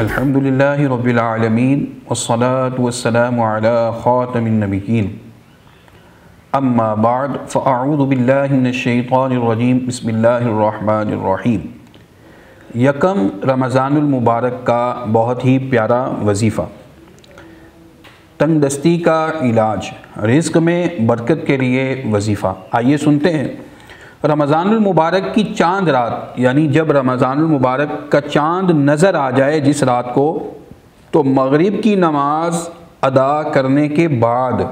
अल्हम्दुलिल्लाहि रब्बिल आलमीन वस्सलातु वस्सलामु अला खातमिन नबिय्यीन अम्मा बाद फ़अऊज़ु बिल्लाहि मिनश शैतानिर रजीम बिस्मिल्लाहिर रहमानिर रहीम। यकम रमज़ानुल मुबारक का बहुत ही प्यारा वजीफ़ा, तंगदस्ती का इलाज, रिज़्क में बरकत के लिए वजीफ़ा। आइए सुनते हैं। रमज़ानुल मुबारक की चांद रात, यानी जब रमज़ानुल मुबारक का चांद नज़र आ जाए जिस रात को, तो मगरिब की नमाज अदा करने के बाद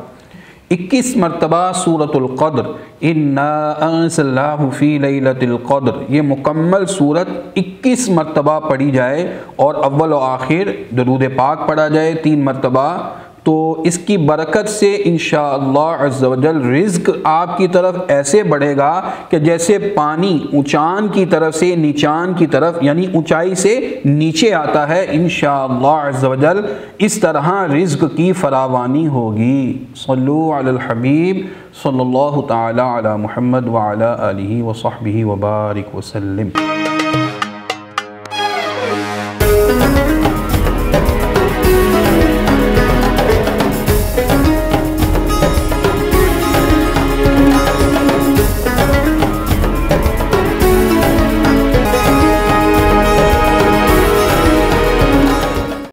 21 मरतबा सूरतुल क़द्र, इन्ना अंज़लनाहु फ़ी लैलतिल क़द्र, ये मुकम्मल सूरत 21 मरतबा पढ़ी जाए और अव्वल व आखिर दरूद पाक पढ़ा जाए 3 मरतबा, तो इसकी बरकत से इंशाअल्लाह अज़्ज़ा वजल रिज़्क आपकी तरफ ऐसे बढ़ेगा कि जैसे पानी ऊंचान की तरफ से नीचान की तरफ, यानी ऊंचाई से नीचे आता है, इंशाअल्लाह अज़्ज़ा वजल इस तरह रिज़्क की फरावानी होगी। सल्लु अलल हबीब सल्लल्लाहु तआला अला मुहम्मद व अला आलिहि व सहबिहि व बारिक वसल्लम।